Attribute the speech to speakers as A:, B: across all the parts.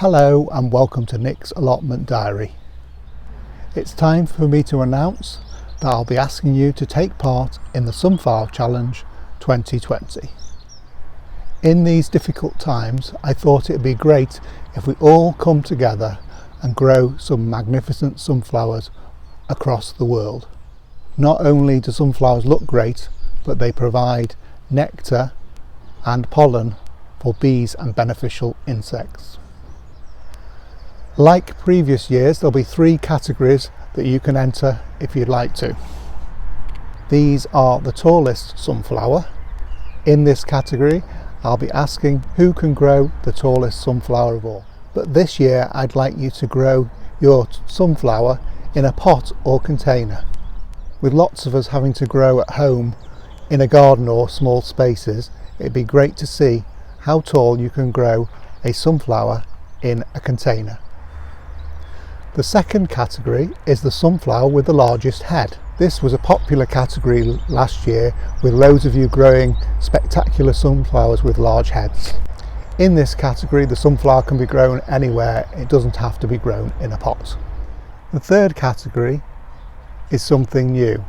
A: Hello and welcome to Nick's Allotment Diary. It's time for me to announce that I'll be asking you to take part in the Sunflower Challenge 2020. In these difficult times, I thought it'd be great if we all come together and grow some magnificent sunflowers across the world. Not only do sunflowers look great, but they provide nectar and pollen for bees and beneficial insects. Like previous years, there'll be 3 categories that you can enter if you'd like to. These are the tallest sunflower. In this category, I'll be asking who can grow the tallest sunflower of all. But this year, I'd like you to grow your sunflower in a pot or container. With lots of us having to grow at home in a garden or small spaces, it'd be great to see how tall you can grow a sunflower in a container. The second category is the sunflower with the largest head. This was a popular category last year, with loads of you growing spectacular sunflowers with large heads. In this category, the sunflower can be grown anywhere. It doesn't have to be grown in a pot. The third category is something new.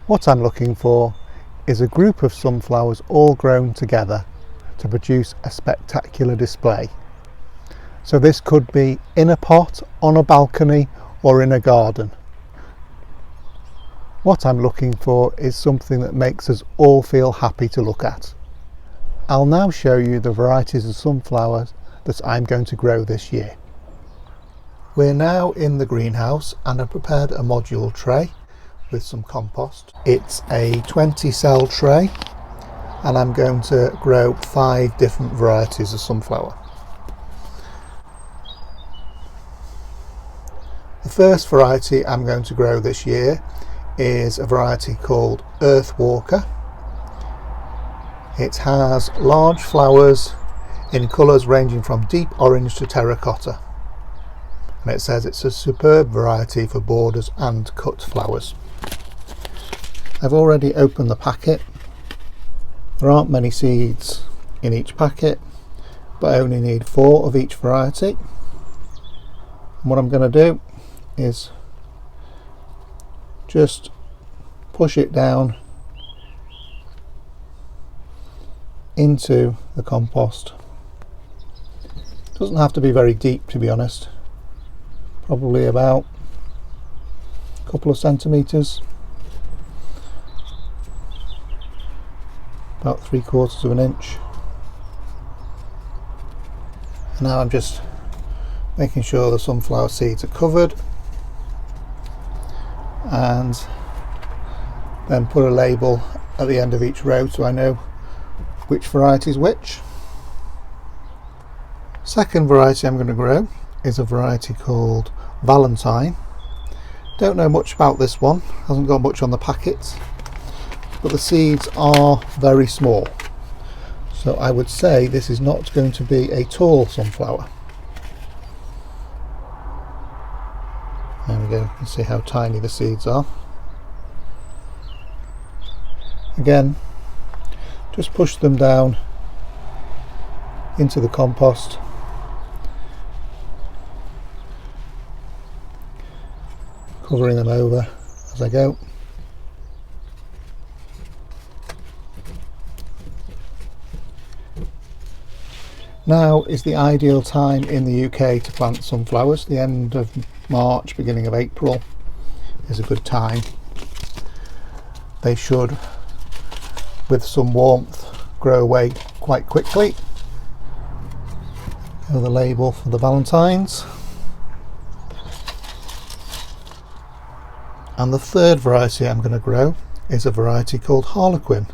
A: What I'm looking for is a group of sunflowers all grown together to produce a spectacular display. So this could be in a pot, on a balcony, or in a garden. What I'm looking for is something that makes us all feel happy to look at. I'll now show you the varieties of sunflowers that I'm going to grow this year. We're now in the greenhouse and I've prepared a module tray with some compost. It's a 20 cell tray and I'm going to grow 5 different varieties of sunflower. The first variety I'm going to grow this year is a variety called Earth Walker. It has large flowers in colours ranging from deep orange to terracotta, and it says it's a superb variety for borders and cut flowers. I've already opened the packet. There aren't many seeds in each packet, but I only need 4 of each variety. And what I'm going to do is just push it down into the compost. Doesn't have to be very deep, to be honest, probably about a couple of centimetres, about 3/4 of an inch. And now I'm just making sure the sunflower seeds are covered, and then put a label at the end of each row so I know which variety is which. Second variety I'm going to grow is a variety called Valentine. Don't know much about this one, hasn't got much on the packet, but the seeds are very small, so I would say this is not going to be a tall sunflower. There we go, you can see how tiny the seeds are. Again, just push them down into the compost, covering them over as I go. Now is the ideal time in the UK to plant sunflowers. The end of March, beginning of April is a good time. They should, with some warmth, grow away quite quickly. Here's the label for the Valentines. And the third variety I'm going to grow is a variety called Harlequin.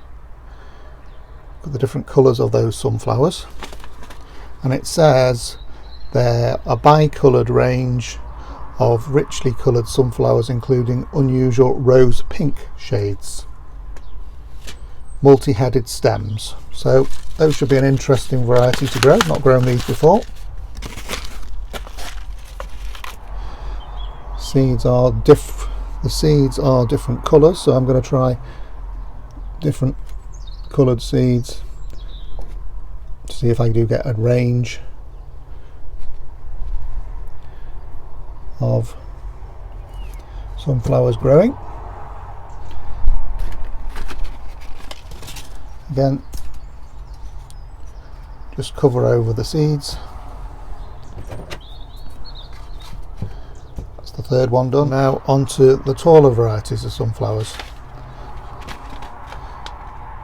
A: Got the different colours of those sunflowers, and it says they're a bi-coloured range of richly coloured sunflowers including unusual rose pink shades, multi-headed stems. So those should be an interesting variety to grow. Not grown these before. The seeds are different colours, so I'm going to try different coloured seeds to see if I do get a range of sunflowers growing. Again, just cover over the seeds. That's the third one done. Now onto the taller varieties of sunflowers.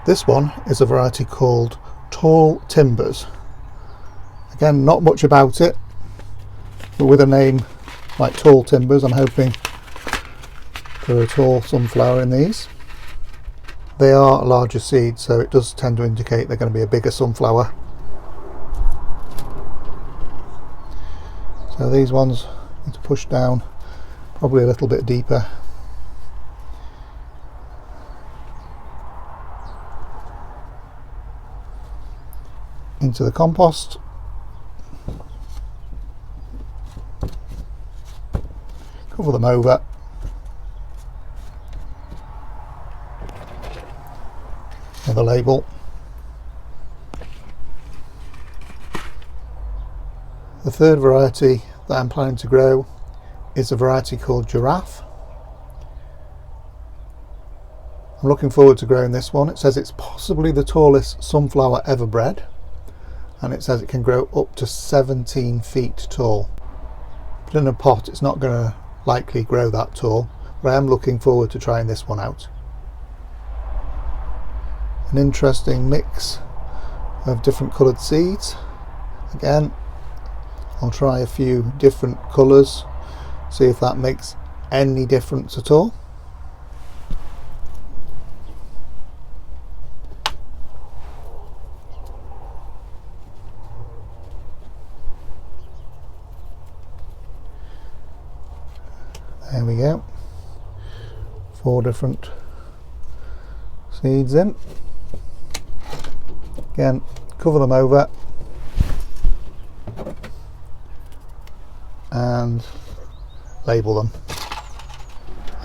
A: This one is a variety called Tall Timbers. Again, not much about it, but with a name like Tall Timbers, I'm hoping for a tall sunflower in these. They are larger seeds, so it does tend to indicate they're going to be a bigger sunflower. So these ones need to push down probably a little bit deeper. Into the compost. Cover them over. Another label. The third variety that I'm planning to grow is a variety called Giraffe. I'm looking forward to growing this one. It says it's possibly the tallest sunflower ever bred, and it says it can grow up to 17 feet tall. But in a pot it's not going to likely grow that tall, but I am looking forward to trying this one out. An interesting mix of different coloured seeds. Again, I'll try a few different colours, see if that makes any difference at all. There we go. 4 different seeds in. Again, cover them over and label them.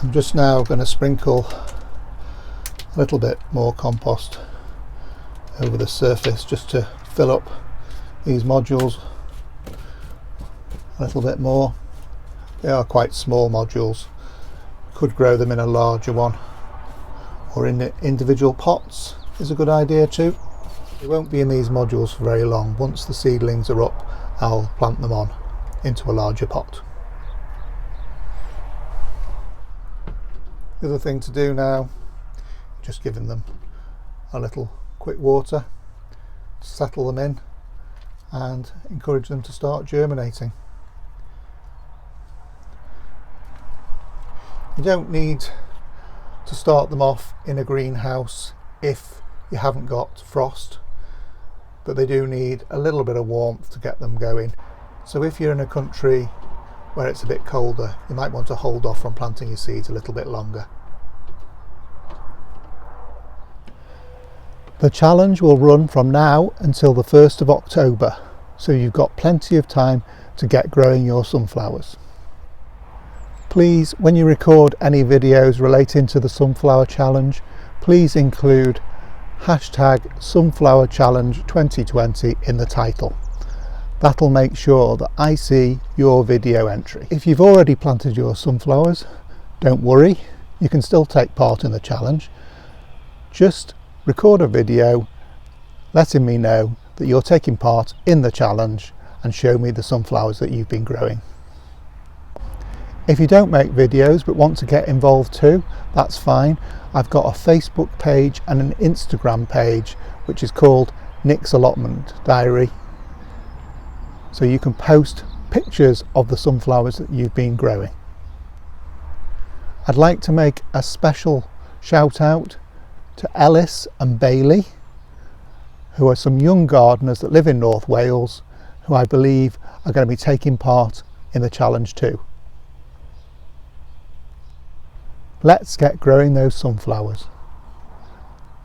A: I'm just now going to sprinkle a little bit more compost over the surface just to fill up these modules a little bit more. They are quite small modules. Could grow them in a larger one, or in individual pots is a good idea too. They won't be in these modules for very long. Once the seedlings are up, I'll plant them on into a larger pot. The other thing to do now, just giving them a little quick water to settle them in and encourage them to start germinating. You don't need to start them off in a greenhouse if you haven't got frost, but they do need a little bit of warmth to get them going. So if you're in a country where it's a bit colder, you might want to hold off from planting your seeds a little bit longer. The challenge will run from now until the 1st of October, so you've got plenty of time to get growing your sunflowers. Please, when you record any videos relating to the sunflower challenge, please include #sunflowerchallenge2020 in the title. That'll make sure that I see your video entry. If you've already planted your sunflowers, don't worry, you can still take part in the challenge. Just record a video letting me know that you're taking part in the challenge and show me the sunflowers that you've been growing. If you don't make videos but want to get involved too, that's fine. I've got a Facebook page and an Instagram page which is called Nick's Allotment Diary. So you can post pictures of the sunflowers that you've been growing. I'd like to make a special shout out to Ellis and Bailey, who are some young gardeners that live in North Wales, who I believe are going to be taking part in the challenge too. Let's get growing those sunflowers.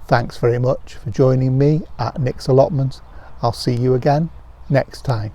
A: Thanks very much for joining me at Nick's Allotment. I'll see you again next time.